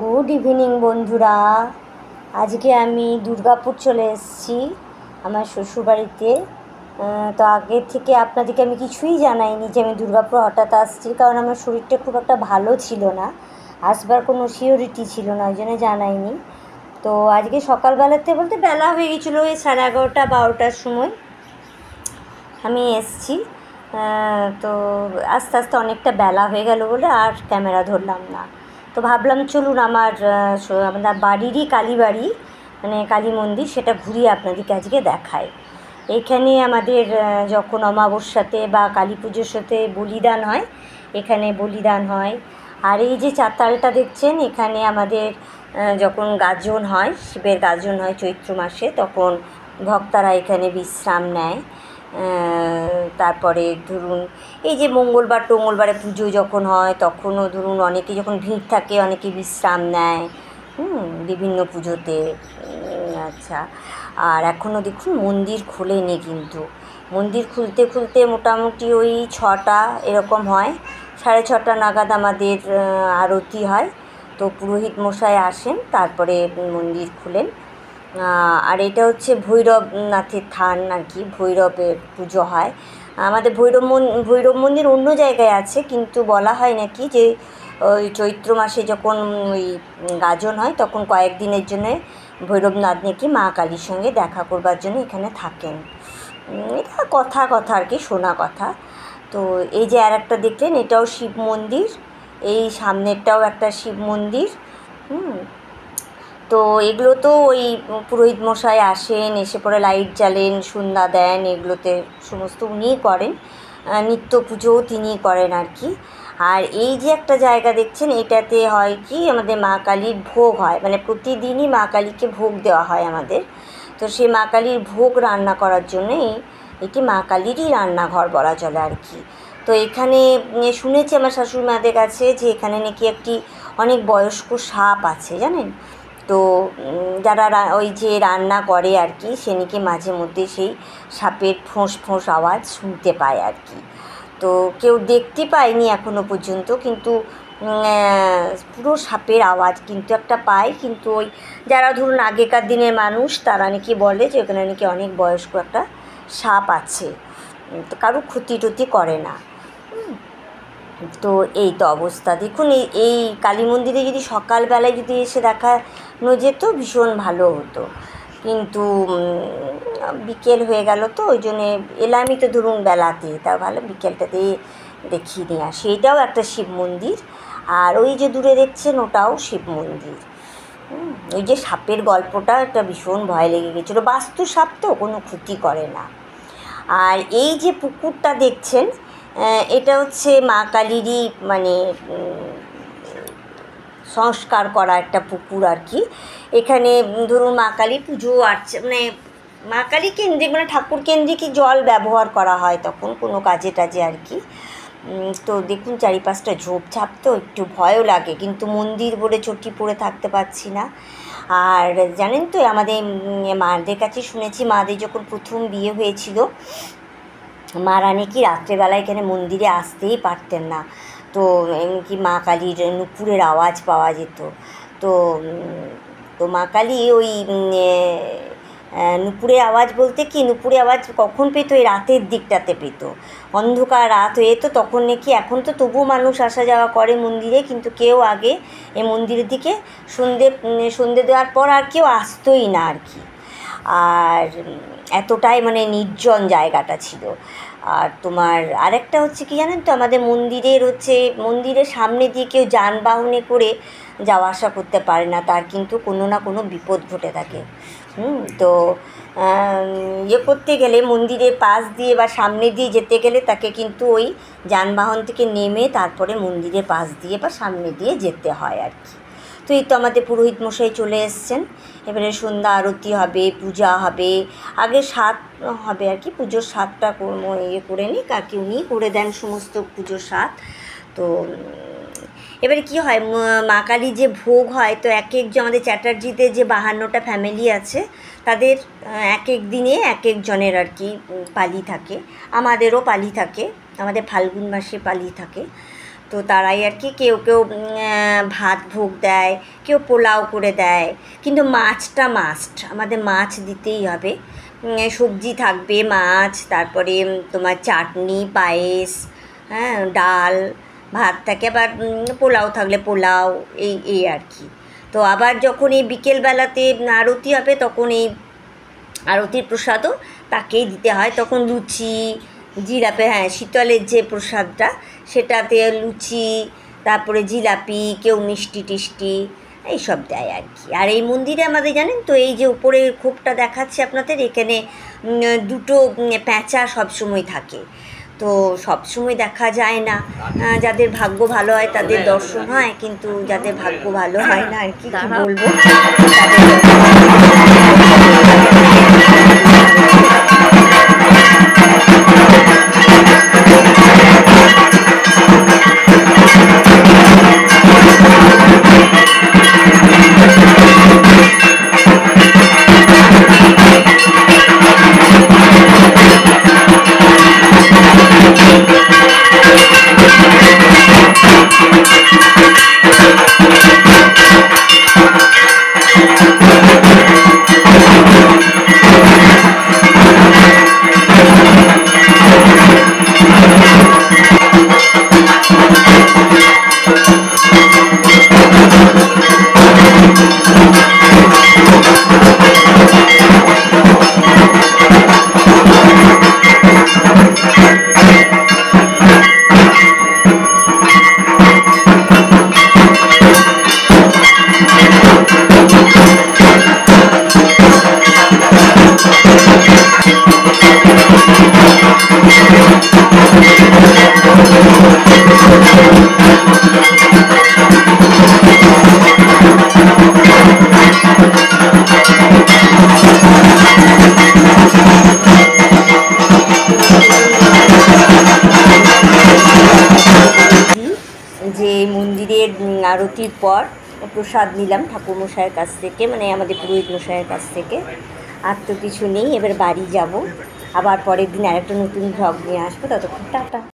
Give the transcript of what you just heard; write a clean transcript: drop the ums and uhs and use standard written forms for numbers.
Good evening বন্ধুরা। আজকে আমি দুর্গাপুর চলে এসেছি আমার শ্বশুরবাড়িতে। তো আগের থেকে আপনাদেরকে আমি কিছুই জানাইনি যে আমি দুর্গাপুর হঠাৎ আসছি, কারণ আমার শরীরটা খুব একটা ভালো ছিল না, আসবার কোনো সিওরিটি ছিল না, ওই জন্য জানাইনি। তো আজকে সকালবেলাতে বলতে বেলা হয়ে গেছিলো, ওই 11:30-12টার সময় আমি এসেছি। তো আস্তে আস্তে অনেকটা বেলা হয়ে গেল বলে আর ক্যামেরা ধরলাম না। তো ভাবলাম চলুন আমাদের বাড়িরই কালীবাড়ি, মানে কালী মন্দির, সেটা ঘুরিয়ে আপনাদেরকে আজকে দেখায়। এখানে আমাদের যখন অমাবস্যাতে বা কালী পুজোর সাথে বলিদান হয়, এখানে বলিদান হয়। আর এই যে চাতালটা দেখছেন, এখানে আমাদের যখন গাজন হয়, শিবের গাজন হয় চৈত্র মাসে, তখন ভক্তরা এখানে বিশ্রাম নেয়। তারপরে ধরুন এই যে মঙ্গলবারে পুজো যখন হয়, তখনও ধরুন অনেকে যখন ভিড় থাকে অনেকে বিশ্রাম নেয় বিভিন্ন পুজোতে। আচ্ছা, আর এখনও দেখুন মন্দির খোলেনি, কিন্তু মন্দির খুলতে খুলতে মোটামুটি ওই 6টা এরকম হয়। 6:30 নাগাদ আমাদের আরতি হয়। তো পুরোহিত মশাই আসেন, তারপরে মন্দির খুলেন। আর এটা হচ্ছে ভৈরবনাথের থান আর কি, ভৈরবের পুজো হয়। আমাদের ভৈরব মন্দির অন্য জায়গায় আছে, কিন্তু বলা হয় নাকি যে ওই চৈত্র মাসে যখন ওই গাজন হয়, তখন কয়েকদিনের জন্য ভৈরবনাথ নাকি মা কালীর সঙ্গে দেখা করবার জন্য এখানে থাকেন। এটা কথা আর কি, শোনা কথা। তো এই যে আর একটা দেখলেন, এটাও শিব মন্দির, এই সামনেরটাও একটা শিব মন্দির। তো এগুলো তো ওই পুরোহিত মশাই আসেন, এসে পরে লাইট জ্বালেন, সন্ধ্যা দেন, এগুলোতে সমস্ত উনিই করেন। নিত্য পুজোও তিনিই করেন আর কি। আর এই যে একটা জায়গা দেখছেন, এটাতে হয় কি, আমাদের মা কালীর ভোগ হয়, মানে প্রতিদিনই মা কালীকে ভোগ দেওয়া হয় আমাদের। তো সেই মা কালীর ভোগ রান্না করার জন্যই এটি মা কালীরই রান্নাঘর বলা চলে আর কি। তো এখানে শুনেছি আমার শাশুড়ি মাদের কাছে যে এখানে নাকি একটি অনেক বয়স্ক সাপ আছে, জানেন তো। যারা ওই যে রান্না করে আর কি, সে নাকি মাঝে মধ্যে সেই সাপের ফোঁস ফোঁস আওয়াজ শুনতে পায় আর কি। তো কেউ দেখতে পায়নি এখনও পর্যন্ত, কিন্তু পুরো সাপের আওয়াজ কিন্তু একটা পায়। কিন্তু ওই যারা ধরুন আগেকার দিনের মানুষ, তারা নাকি বলে যে ওখানে নাকি অনেক বয়স্ক একটা সাপ আছে, তো কারো ক্ষতি টতি করে না। তো এই তো অবস্থা দেখুন। এই কালী মন্দিরে যদি সকালবেলায় যদি এসে দেখানো যেত, ভীষণ ভালো হতো, কিন্তু বিকেল হয়ে গেল, তো ওই জন্যে এলামই তো ধরুন বেলাতে, তা ভালো বিকেলটাতে দেখিয়ে নিয়ে আসি। এটাও একটা শিব মন্দির, আর ওই যে দূরে দেখছেন ওটাও শিব মন্দির। ওই যে সাপের গল্পটা, একটা ভীষণ ভয় লেগে গেছিলো। বাস্তু সাপ তো কোনো ক্ষতি করে না। আর এই যে পুকুরটা দেখছেন, এটা হচ্ছে মা কালীরই মানে সংস্কার করা একটা পুকুর আর কি। এখানে ধরুন মা কালী পুজো মানে মা কালী কেন্দ্রিক, মানে ঠাকুর কেন্দ্রিকই জল ব্যবহার করা হয় তখন কোনো কাজে টাজে আর কি। তো দেখুন চারিপাশটা ঝোপঝাপ, তো একটু ভয়ও লাগে, কিন্তু মন্দির বলে চটি পড়ে থাকতে পারছি না। আর জানেন তো, আমাদের মাদের কাছে শুনেছি, মাদের যখন প্রথম বিয়ে হয়েছিল, মারা নাকি রাত্রেবেলা এখানে মন্দিরে আসতেই পারতেন না। তো এমনকি মা কালীর নুপুরের আওয়াজ পাওয়া যেত। তো তো মা কালী ওই নুপুরের আওয়াজ বলতে কি, নুপুরের আওয়াজ কখন পেত, এই রাতের দিকটাতে পেত, অন্ধকার রাত হয়ে তো তখন নাকি। এখন তো তবুও মানুষ আসা যাওয়া করে মন্দিরে, কিন্তু কেউ আগে এই মন্দিরের দিকে সন্ধে দেওয়ার পর আর কেউ আসতোই না আর কি। আর এতটাই মানে নির্জন জায়গাটা ছিল। আর তোমার আরেকটা হচ্ছে কি জানেন তো, আমাদের মন্দিরের সামনে দিয়ে কেউ যানবাহনে করে যাওয়া আসা করতে পারে না, তার কিন্তু কোনো না কোনো বিপদ ঘটে থাকে। তো করতে গেলে, মন্দিরের পাশ দিয়ে বা সামনে দিয়ে যেতে গেলে তাকে কিন্তু ওই যানবাহন থেকে নেমে তারপরে মন্দিরের পাশ দিয়ে বা সামনে দিয়ে যেতে হয় আর কি। তো এই তো আমাদের পুরোহিত মশাই চলে এসছেন। এবারে সন্ধ্যা আরতি হবে, পূজা হবে, আগে সাত হবে আর কি, পুজোর সাতটা করে নিই, কাকে উনি করে দেন সমস্ত পুজোর সাত। তো এবারে কি হয়, মা কালীর যে ভোগ হয়, তো এক আমাদের চ্যাটার্জিতে যে 52টা ফ্যামিলি আছে, তাদের এক দিনে এক জনের আর কি পালি থাকে। আমাদেরও পালি থাকে, আমাদের ফাল্গুন মাসে পালি থাকে। তো তারাই আর কি কেউ কেউ ভাত ভোগ দেয়, কেউ পোলাও করে দেয়, কিন্তু মাছটা মাস্ট, আমাদের মাছ দিতেই হবে। সবজি থাকবে, মাছ, তারপরে তোমার চাটনি, পায়েস, হ্যাঁ, ডাল, ভাত থাকে, আবার পোলাও থাকলে পোলাও, এই আর কি। তো আবার যখন এই বিকেলবেলাতে আরতি হবে তখন এই আরতির প্রসাদও তাকেই দিতে হয়। তখন লুচি, জিলাপি, হ্যাঁ, শীতলের যে প্রসাদটা সেটাতে লুচি, তারপরে জিলাপি, কেউ মিষ্টি টিষ্টি এইসব দেয় আর কি। আর এই মন্দিরে আমাদের জানেন তো, এই যে উপরের খোপটা দেখাচ্ছে আপনাদের, এখানে দুটো প্যাঁচা সবসময় থাকে। তো সবসময় দেখা যায় না, যাদের ভাগ্য ভালো হয় তাদের দর্শন হয়, কিন্তু যাদের ভাগ্য ভালো হয় না আর কি বলবো, যে মন্দিরের আরতির পর প্রসাদ নিলাম ঠাকুরমশাইয়ের কাছ থেকে, মানে আমাদের পুরোহিত মশাইয়ের কাছ থেকে। আর তো কিছু নেই, এবার বাড়ি যাব, আবার পরের দিন আরেকটা নতুন ভ্লগ নিয়ে আসবো। ততক্ষণ টাটা।